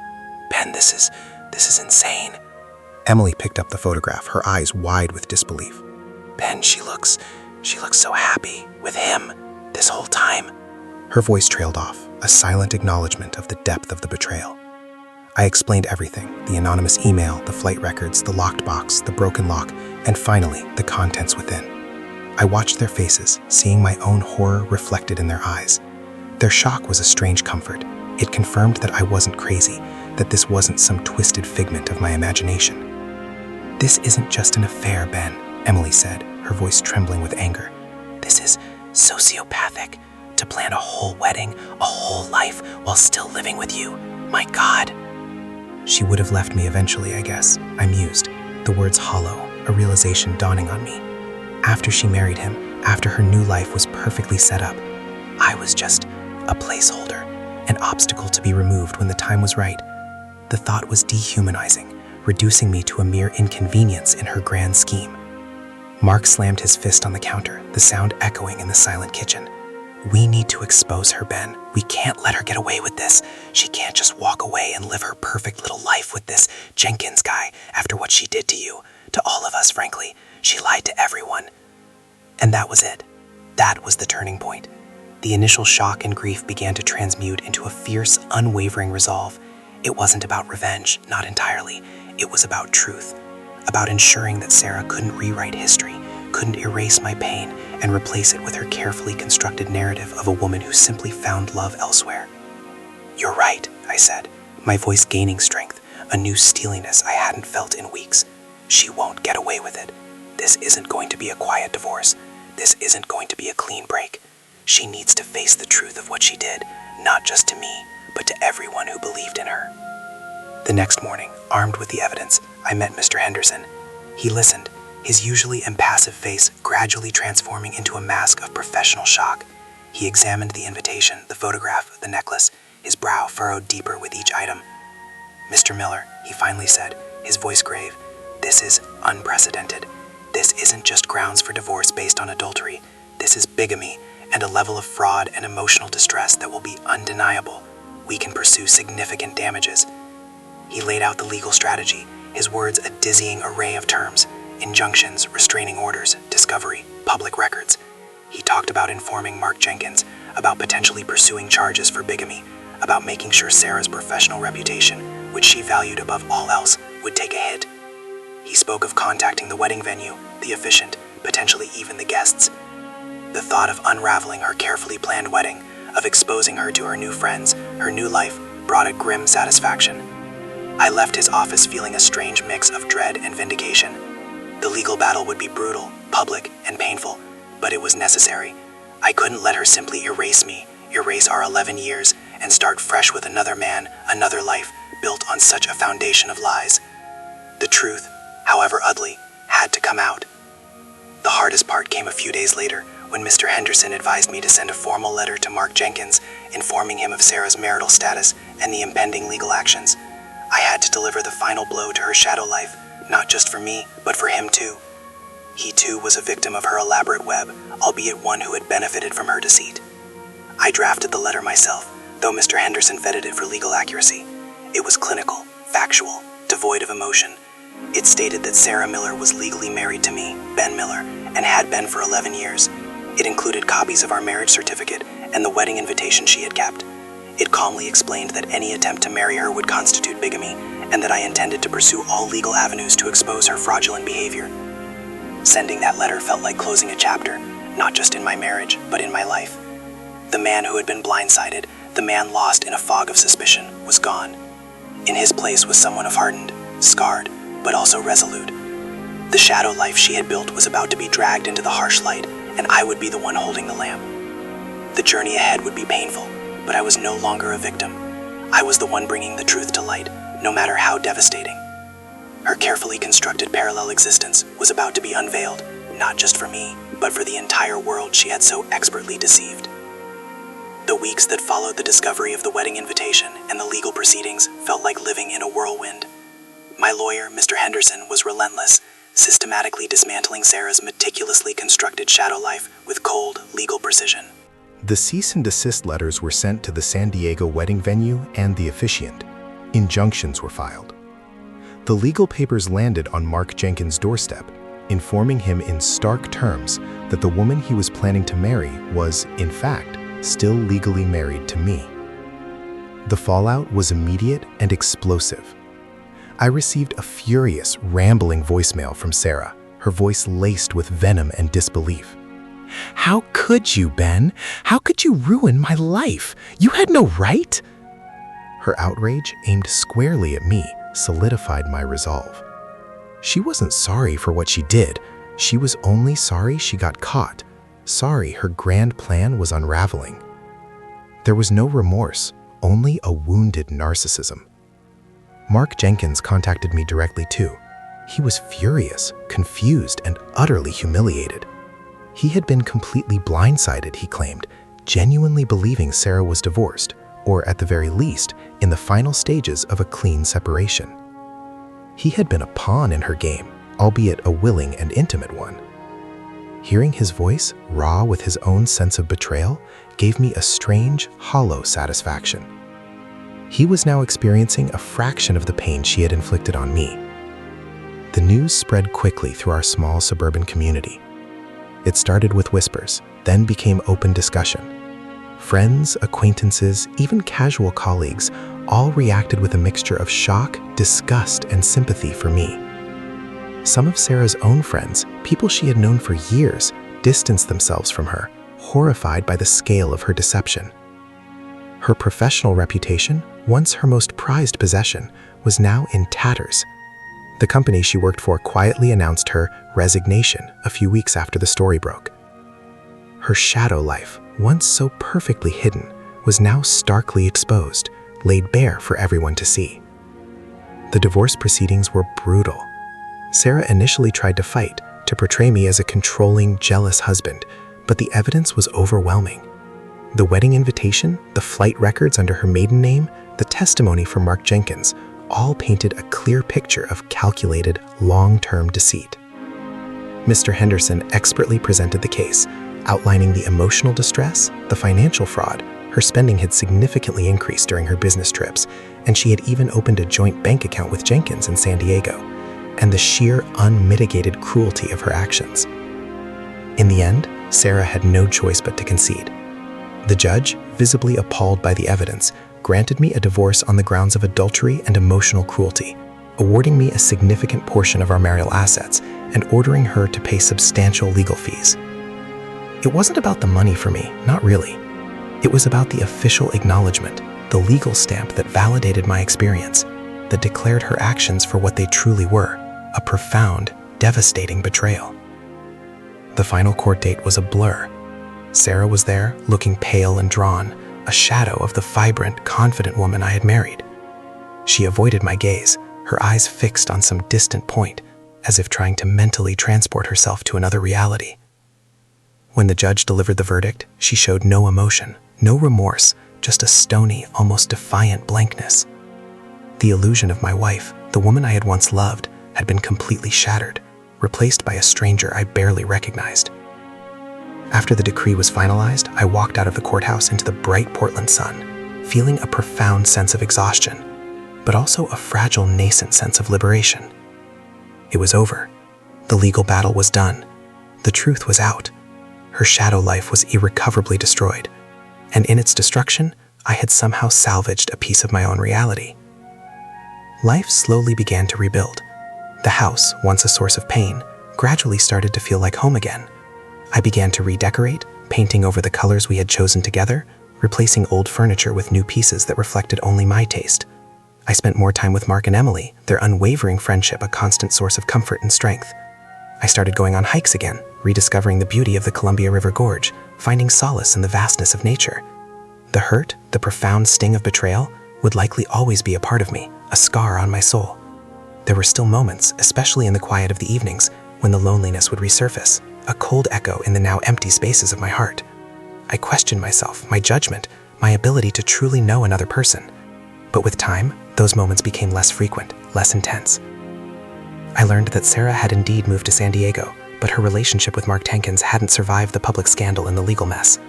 Ben, this is insane. Emily picked up the photograph, her eyes wide with disbelief. Ben, she looks so happy with him this whole time. Her voice trailed off, a silent acknowledgement of the depth of the betrayal. I explained everything: the anonymous email, the flight records, the locked box, the broken lock, and finally, the contents within. I watched their faces, seeing my own horror reflected in their eyes. Their shock was a strange comfort. It confirmed that I wasn't crazy, that this wasn't some twisted figment of my imagination. "This isn't just an affair, Ben," Emily said, her voice trembling with anger. "This is sociopathic. To plan a whole wedding, a whole life, while still living with you. My God." She would have left me eventually, I guess, I mused, the words hollow, a realization dawning on me. After she married him, after her new life was perfectly set up, I was just a placeholder, an obstacle to be removed when the time was right. The thought was dehumanizing, reducing me to a mere inconvenience in her grand scheme. Mark slammed his fist on the counter, the sound echoing in the silent kitchen. "We need to expose her, Ben. We can't let her get away with this. She can't just walk away and live her perfect little life with this Jenkins guy after what she did to you, to all of us, frankly. She lied to everyone." And that was it. That was the turning point. The initial shock and grief began to transmute into a fierce, unwavering resolve. It wasn't about revenge, not entirely. It was about truth, about ensuring that Sarah couldn't rewrite history, couldn't erase my pain and replace it with her carefully constructed narrative of a woman who simply found love elsewhere. "You're right," I said, my voice gaining strength, a new steeliness I hadn't felt in weeks. "She won't get away with it. This isn't going to be a quiet divorce. This isn't going to be a clean break. She needs to face the truth of what she did, not just to me, but to everyone who believed in her." The next morning, armed with the evidence, I met Mr. Henderson. He listened, his usually impassive face gradually transforming into a mask of professional shock. He examined the invitation, the photograph, the necklace, his brow furrowed deeper with each item. "Mr. Miller," he finally said, his voice grave, "this is unprecedented. This isn't just grounds for divorce based on adultery. This is bigamy and a level of fraud and emotional distress that will be undeniable. We can pursue significant damages." He laid out the legal strategy, his words a dizzying array of terms: injunctions, restraining orders, discovery, public records. He talked about informing Mark Jenkins, about potentially pursuing charges for bigamy, about making sure Sarah's professional reputation, which she valued above all else, would take a hit. He spoke of contacting the wedding venue, the officiant, potentially even the guests. The thought of unraveling her carefully planned wedding, of exposing her to her new friends, her new life, brought a grim satisfaction. I left his office feeling a strange mix of dread and vindication. The legal battle would be brutal, public, and painful, but it was necessary. I couldn't let her simply erase me, erase our 11 years, and start fresh with another man, another life, built on such a foundation of lies. The truth, however ugly, had to come out. The hardest part came a few days later, when Mr. Henderson advised me to send a formal letter to Mark Jenkins, informing him of Sarah's marital status and the impending legal actions. I had to deliver the final blow to her shadow life, not just for me, but for him too. He too was a victim of her elaborate web, albeit one who had benefited from her deceit. I drafted the letter myself, though Mr. Henderson vetted it for legal accuracy. It was clinical, factual, devoid of emotion. It stated that Sarah Miller was legally married to me, Ben Miller, and had been for 11 years. It included copies of our marriage certificate and the wedding invitation she had kept. It calmly explained that any attempt to marry her would constitute bigamy, and that I intended to pursue all legal avenues to expose her fraudulent behavior. Sending that letter felt like closing a chapter, not just in my marriage, but in my life. The man who had been blindsided, the man lost in a fog of suspicion, was gone. In his place was someone of hardened, scarred, but also resolute. The shadow life she had built was about to be dragged into the harsh light, and I would be the one holding the lamp. The journey ahead would be painful, but I was no longer a victim. I was the one bringing the truth to light, no matter how devastating. Her carefully constructed parallel existence was about to be unveiled, not just for me, but for the entire world she had so expertly deceived. The weeks that followed the discovery of the wedding invitation and the legal proceedings felt like living in a whirlwind. My lawyer, Mr. Henderson, was relentless, systematically dismantling Sarah's meticulously constructed shadow life with cold, legal precision. The cease and desist letters were sent to the San Diego wedding venue and the officiant. Injunctions were filed. The legal papers landed on Mark Jenkins' doorstep, informing him in stark terms that the woman he was planning to marry was, in fact, still legally married to me. The fallout was immediate and explosive. I received a furious, rambling voicemail from Sarah, her voice laced with venom and disbelief. "How could you, Ben? How could you ruin my life? You had no right!" Her outrage, aimed squarely at me, solidified my resolve. She wasn't sorry for what she did. She was only sorry she got caught, sorry her grand plan was unraveling. There was no remorse, only a wounded narcissism. Mark Jenkins contacted me directly too. He was furious, confused, and utterly humiliated. He had been completely blindsided, he claimed, genuinely believing Sarah was divorced, or at the very least, in the final stages of a clean separation. He had been a pawn in her game, albeit a willing and intimate one. Hearing his voice, raw with his own sense of betrayal, gave me a strange, hollow satisfaction. He was now experiencing a fraction of the pain she had inflicted on me. The news spread quickly through our small suburban community. It started with whispers, then became open discussion. Friends, acquaintances, even casual colleagues all reacted with a mixture of shock, disgust, and sympathy for me. Some of Sarah's own friends, people she had known for years, distanced themselves from her, horrified by the scale of her deception. Her professional reputation, once her most prized possession, was now in tatters. The company she worked for quietly announced her resignation a few weeks after the story broke. Her shadow life, once so perfectly hidden, was now starkly exposed, laid bare for everyone to see. The divorce proceedings were brutal. Sarah initially tried to fight, to portray me as a controlling, jealous husband, but the evidence was overwhelming. The wedding invitation, the flight records under her maiden name, the testimony from Mark Jenkins, all painted a clear picture of calculated, long-term deceit. Mr. Henderson expertly presented the case, outlining the emotional distress, the financial fraud. Her spending had significantly increased during her business trips, and she had even opened a joint bank account with Jenkins in San Diego, and the sheer, unmitigated cruelty of her actions. In the end, Sarah had no choice but to concede. The judge, visibly appalled by the evidence, granted me a divorce on the grounds of adultery and emotional cruelty, awarding me a significant portion of our marital assets and ordering her to pay substantial legal fees. It wasn't about the money for me, not really. It was about the official acknowledgement, the legal stamp that validated my experience, that declared her actions for what they truly were, a profound, devastating betrayal. The final court date was a blur. Sarah was there, looking pale and drawn, a shadow of the vibrant, confident woman I had married. She avoided my gaze, her eyes fixed on some distant point, as if trying to mentally transport herself to another reality. When the judge delivered the verdict, she showed no emotion, no remorse, just a stony, almost defiant blankness. The illusion of my wife, the woman I had once loved, had been completely shattered, replaced by a stranger I barely recognized. After the decree was finalized, I walked out of the courthouse into the bright Portland sun, feeling a profound sense of exhaustion, but also a fragile, nascent sense of liberation. It was over. The legal battle was done. The truth was out. Her shadow life was irrecoverably destroyed, and in its destruction, I had somehow salvaged a piece of my own reality. Life slowly began to rebuild. The house, once a source of pain, gradually started to feel like home again. I began to redecorate, painting over the colors we had chosen together, replacing old furniture with new pieces that reflected only my taste. I spent more time with Mark and Emily, their unwavering friendship a constant source of comfort and strength. I started going on hikes again, rediscovering the beauty of the Columbia River Gorge, finding solace in the vastness of nature. The hurt, the profound sting of betrayal, would likely always be a part of me, a scar on my soul. There were still moments, especially in the quiet of the evenings, when the loneliness would resurface, a cold echo in the now empty spaces of my heart. I questioned myself, my judgment, my ability to truly know another person. But with time, those moments became less frequent, less intense. I learned that Sarah had indeed moved to San Diego, but her relationship with Mark Jenkins hadn't survived the public scandal and the legal mess.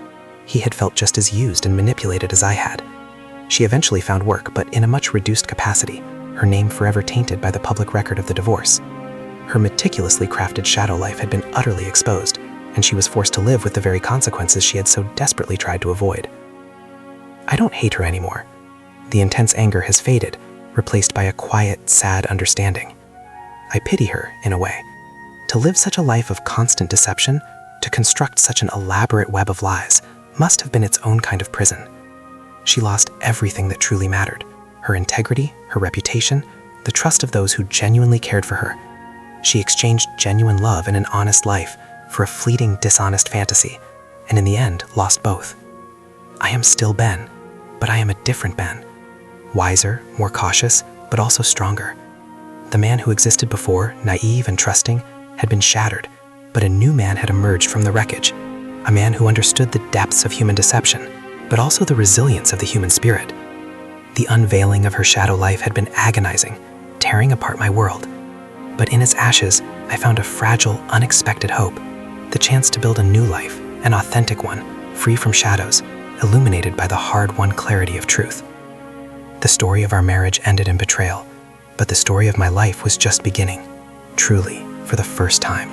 He had felt just as used and manipulated as I had. She eventually found work, but in a much reduced capacity, her name forever tainted by the public record of the divorce. Her meticulously crafted shadow life had been utterly exposed, and she was forced to live with the very consequences she had so desperately tried to avoid. I don't hate her anymore. The intense anger has faded, replaced by a quiet, sad understanding. I pity her, in a way. To live such a life of constant deception, to construct such an elaborate web of lies, must have been its own kind of prison. She lost everything that truly mattered: her integrity, her reputation, the trust of those who genuinely cared for her. She exchanged genuine love and an honest life for a fleeting, dishonest fantasy, and in the end, lost both. I am still Ben, but I am a different Ben. Wiser, more cautious, but also stronger. The man who existed before, naive and trusting, had been shattered, but a new man had emerged from the wreckage. A man who understood the depths of human deception, but also the resilience of the human spirit. The unveiling of her shadow life had been agonizing, tearing apart my world. But in its ashes, I found a fragile, unexpected hope, the chance to build a new life, an authentic one, free from shadows, illuminated by the hard-won clarity of truth. The story of our marriage ended in betrayal, but the story of my life was just beginning, truly, for the first time.